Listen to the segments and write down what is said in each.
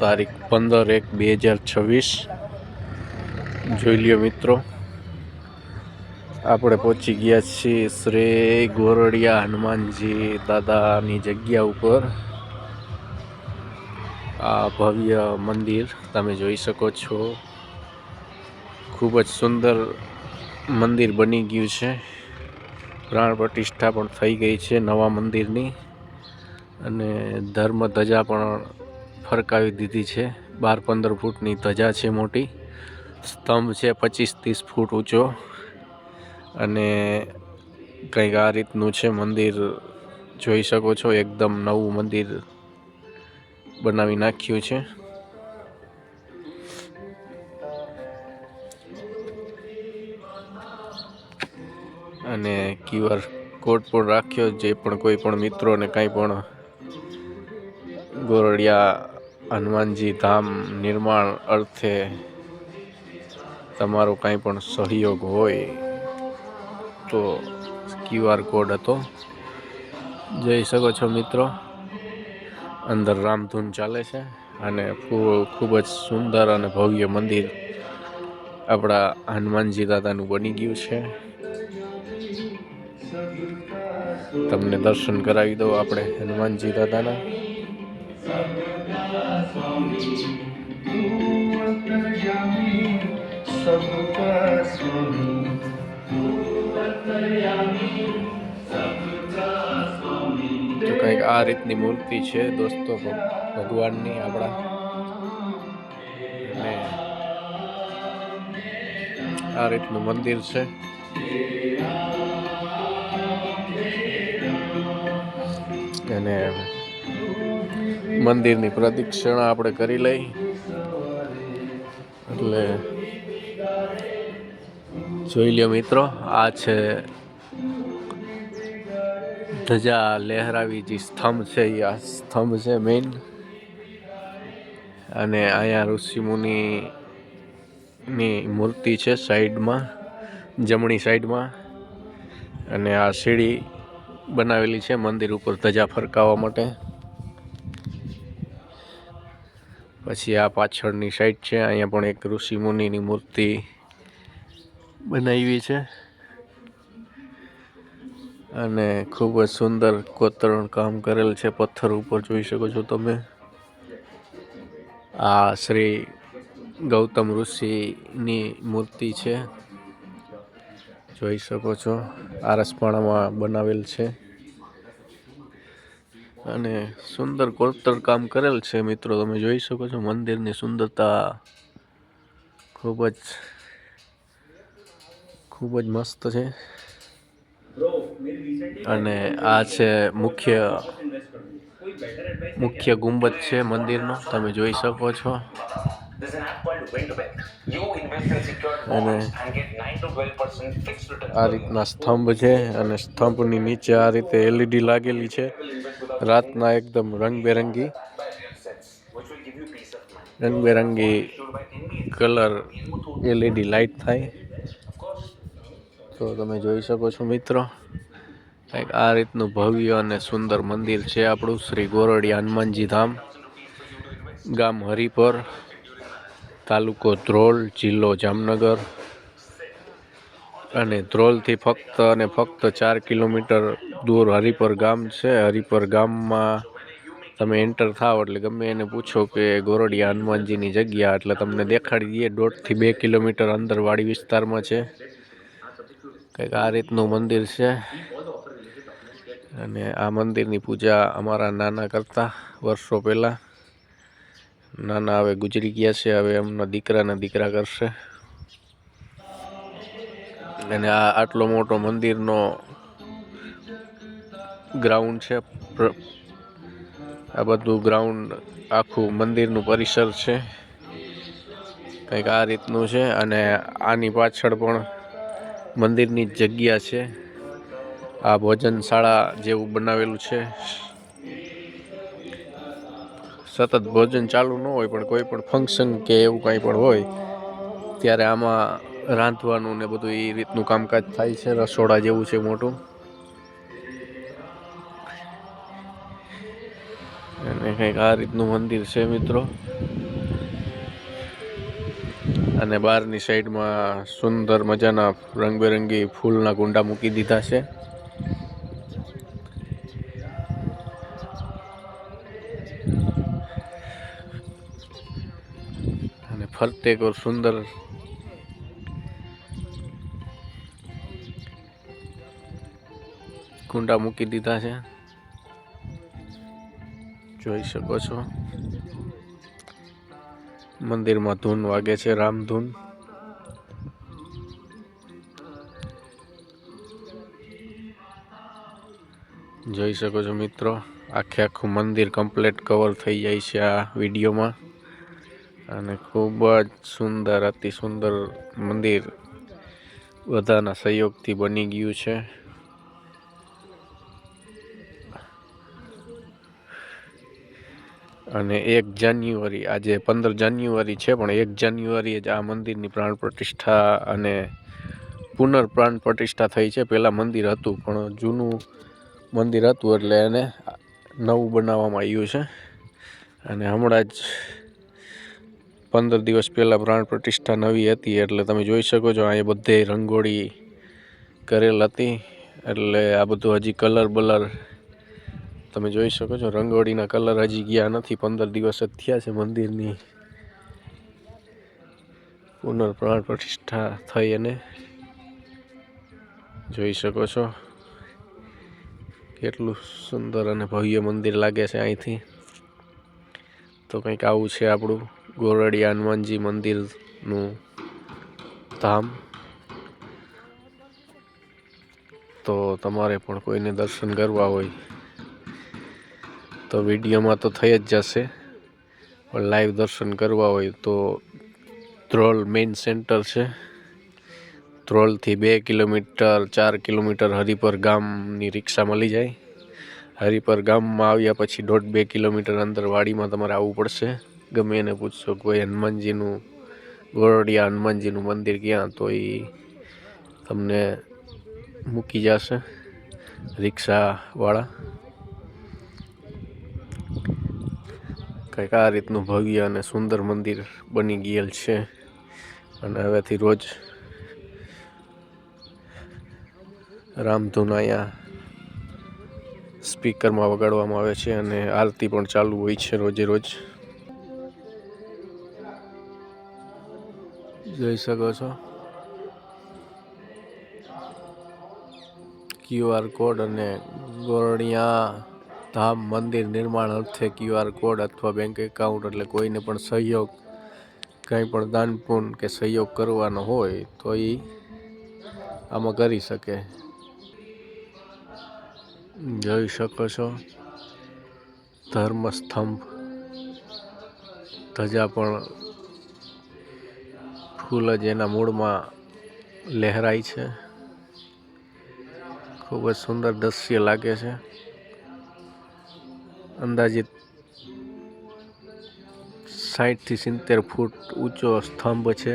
તારીખ 15/1/2026 જોઈ લ્યો મિત્રો, આપણે પહોંચી ગયા છીએ શ્રી ગોરડિયા હનુમાનજી દાદાની જગ્યા ઉપર। આ ભવ્ય મંદિર તમે જોઈ શકો છો, ખૂબ જ સુંદર મંદિર બની ગયું છે। પ્રાણ પ્રતિષ્ઠા પણ થઈ ગઈ છે નવા મંદિરની, અને ધર્મ ધજા પણ ફરકાવી દીધી છે। 12-15 ફૂટની ધજા છે મોટી, સ્તંભ છે 25-30 ફૂટ ઊંચો, અને કંઈક આ રીતનું છે મંદિર। જોઈ શકો છો, એકદમ નવું મંદિર બનાવી નાખ્યું છે। અને QR કોડ પણ રાખ્યો, જે પણ કોઈ પણ મિત્રોને કાંઈ પણ ગોરડિયા હનુમાનજી ધામ નિર્માણ અર્થે તમારો કાંઈ પણ સહયોગ હોય તો QR કોડ હતો, જોઈ શકો છો મિત્રો। અંદર રામધૂન ચાલે છે, અને ખૂબ જ સુંદર અને ભવ્ય મંદિર આપણા હનુમાનજી દાદાનું બની ગયું છે। તમને દર્શન કરાવી દો આપણે હનુમાનજી દાદાના। તો કંઈક આ રીતની મૂર્તિ છે દોસ્તો ભગવાનની આપણા, અને આ રીતનું મંદિર છે। અને મંદિરની પ્રદક્ષિણા આપણે કરી લઈ એટલે જોઈ લ્યો મિત્રો, આ છે ધજા લહેરાવી જે સ્તંભ છે, એ આ સ્તંભ છે મેઇન। અને અહીંયા ઋષિમુનિની મૂર્તિ છે સાઈડમાં, જમણી સાઈડમાં, અને આ સીડી બનાવેલી છે મંદિર ઉપર ધજા ફરકાવવા માટે। પછી આ પાછળની સાઈડ છે, અહીંયા પણ એક ઋષિમુનિની મૂર્તિ બનાવી છે, અને ખૂબ જ સુંદર કોતરણ કામ કરેલ છે પથ્થર ઉપર, જોઈ શકો છો તમે। આ શ્રી ગૌતમ ઋષિની મૂર્તિ છે, જોઈ શકો છો, આરસપણામાં બનાવેલ છે, અને સુંદર કોતર કામ કરેલ છે મિત્રો, તમે જોઈ શકો છો। મંદિરની સુંદરતા ખૂબ જ મસ્ત છે। અને આ છે મુખ્ય ગુંબજ છે મંદિરનો, તમે જોઈ શકો છો। અને આ રીતના સ્તંભ છે, અને સ્તંભની નીચે આ રીતે LED લાગેલી છે રાતના, એકદમ રંગબેરંગી કલર LED લાઇટ થાય, તો તમે જોઈ શકો છો મિત્રો। કંઈક આ રીતનું ભવ્ય અને સુંદર મંદિર છે આપણું શ્રી ગોરડિયા હનુમાનજી ધામ, ગામ હરિપર, તાલુકો ધ્રોલ, જિલ્લો જામનગર, અને ધ્રોલથી ફક્ત 4 કિલોમીટર દૂર હરિપર ગામ છે। હરિપર ગામમાં તમે એન્ટર થાવ એટલે ગમે એને પૂછો કે ગોરડિયા હનુમાનજીની જગ્યા, એટલે તમને દેખાડી દઈએ। 1.5 થી 2 કિલોમીટર અંદર વાડી વિસ્તારમાં છે। કંઈક આ રીતનું મંદિર છે, અને આ મંદિરની પૂજા અમારા નાના કરતા વર્ષો પહેલાં। નાના હવે ગુજરી ગયા છે, હવે એમના દીકરા કરશે। અને આ આટલો મોટો મંદિરનો ગ્રાઉન્ડ છે, આ બધું ગ્રાઉન્ડ આખું મંદિરનું પરિસર છે, કંઈક આ રીતનું છે। અને આની પાછળ પણ મંદિરની જગ્યા છે, આ ભોજનશાળા જેવું બનાવેલું છે। સતત ભોજન ચાલુ ન હોય, પણ કોઈ પણ ફંક્શન કે એવું કાંઈ પણ હોય ત્યારે આમાં રાંધવાનું ને બધું એ રીતનું કામકાજ થાય છે। રસોડા જેવું છે મોટું। અને કંઈક આ રીતનું મંદિર છે મિત્રો. અને બહારની સાઈડમાં સુંદર મજાના રંગબેરંગી ફૂલના કુંડા મૂકી દીધા છે. અને ફરતે એક સુંદર કુંડા મૂકી દીધા છે, જોઈ શકો છો. મંદિરમાં ધૂન વાગે છે, રામધૂન. જોઈ શકો છો મિત્રો, આખું મંદિર કમ્પ્લીટ કવર થઈ જાય છે આ વિડીયોમાં. અને ખૂબ જ સુંદર, અતિ સુંદર મંદિર બધાના સહયોગથી બની ગયું છે. અને 1 જાન્યુઆરી, આજે 15 જાન્યુઆરી છે, પણ 1 જાન્યુઆરીએ જ આ મંદિરની પ્રાણ પ્રતિષ્ઠા અને પુનર્પ્રાણ પ્રતિષ્ઠા થઈ છે. પહેલાં મંદિર હતું, પણ જૂનું મંદિર હતું એટલે એને નવું બનાવવામાં આવ્યું છે. અને હમણાં જ 15 દિવસ પહેલાં પ્રાણ પ્રતિષ્ઠા નવી હતી, એટલે તમે જોઈ શકો છો અહીંયા બધે રંગોળી કરેલ હતી. એટલે આ બધું હજી કલર બલર તમે જોઈ શકો છો. રંગોળીના કલર હજી ગયા નથી, 15 દિવસ જ થયા છે મંદિરની પુનર્પ્રાણ પ્રતિષ્ઠા થઈ. અને જોઈ શકો છો કેટલું સુંદર અને ભવ્ય મંદિર લાગે છે અહીંથી. તો કંઈક આવું છે આપણું ગોરડિયા હનુમાનજી મંદિરનું ધામ. તો તમારે પણ કોઈને દર્શન કરવા હોય તો વિડીયોમાં તો થઈ જ જશે, પણ લાઈવ દર્શન કરવા હોય તો ધ્રોલ મેઇન સેન્ટર છે. ધ્રોલથી 2 કિલોમીટર 4 કિલોમીટર હરિપર ગામની રિક્ષા મળી જાય. હરિપર ગામમાં આવ્યા પછી 1.5-2 કિલોમીટર અંદર વાડીમાં તમારે આવવું પડશે. ગમે એને પૂછશો કોઈ હનુમાનજીનું, ગોરડિયા હનુમાનજીનું મંદિર ક્યાં, તો એ તમને મૂકી જશે રિક્ષાવાળા. કંઈક આ રીતનું ભવ્ય અને સુંદર મંદિર બની ગયેલ છે. અને હવેથી રોજ રામધૂન અહીંયા સ્પીકરમાં વગાડવામાં આવે છે, અને આરતી પણ ચાલુ હોય છે રોજે રોજ. જોઈ શકો છો QR કોડ. અને ગોરડિયા ધામ મંદિર નિર્માણ અર્થે QR કોડ અથવા બેંક એકાઉન્ટ, એટલે કોઈને પણ સહયોગ, કંઈ પણ દાન પુણ્ય કે સહયોગ કરવાનો હોય તો એ આમાં કરી શકે. જોઈ શકો છો ધર્મસ્તંભ, ધજા પણ ફૂલ જ એના મૂળમાં લહેરાય છે. ખૂબ જ સુંદર દ્રશ્ય લાગે છે. અંદાજિત 60 થી 70 ફૂટ ઊંચો સ્તંભ છે.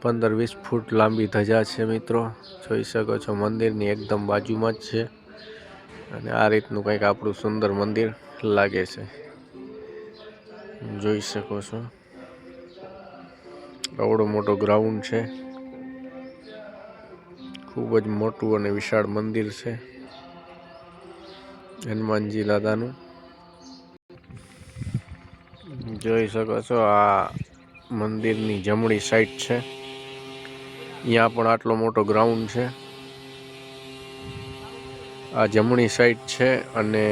15-20 ફૂટ લાંબી ધજા છે મિત્રો. જોઈ શકો છો મંદિરની એકદમ બાજુમાં જ છે. અને આ રીતનું કંઈક આપણું સુંદર મંદિર લાગે છે. જોઈ શકો છો આવડો મોટો ગ્રાઉન્ડ છે. ખૂબ જ મોટું અને વિશાળ મંદિર છે હનુમાનજી દાદાનું. જોઈ શકો છો આ મંદિરની જમણી સાઈડ છે. અહીંયા પણ આટલો મોટો ગ્રાઉન્ડ છે. આ જમણી સાઈડ છે અને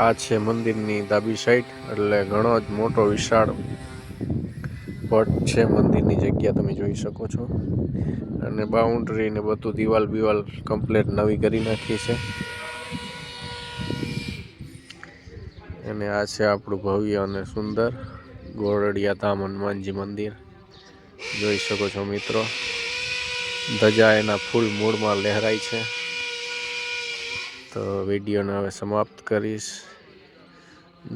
આ છે મંદિરની ડાબી સાઈડ. એટલે ઘણો જ મોટો વિશાળ પટ છે મંદિરની જગ્યા, તમે જોઈ શકો છો. અને બાઉન્ડ્રી ને બધું દિવાલ બિવાલ કમ્પ્લીટ નવી કરી નાખી છે. અને આ છે આપણું ભવ્ય અને સુંદર ગોરડિયા ધામ હનુમાનજી મંદિર. જોઈ શકો છો મિત્રો, ધજા એના ફૂલ મૂળમાં લહેરાય છે. તો વિડીયોને હવે સમાપ્ત કરીશ.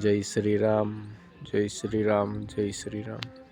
જય શ્રી રામ, જય શ્રી રામ, જય શ્રી રામ.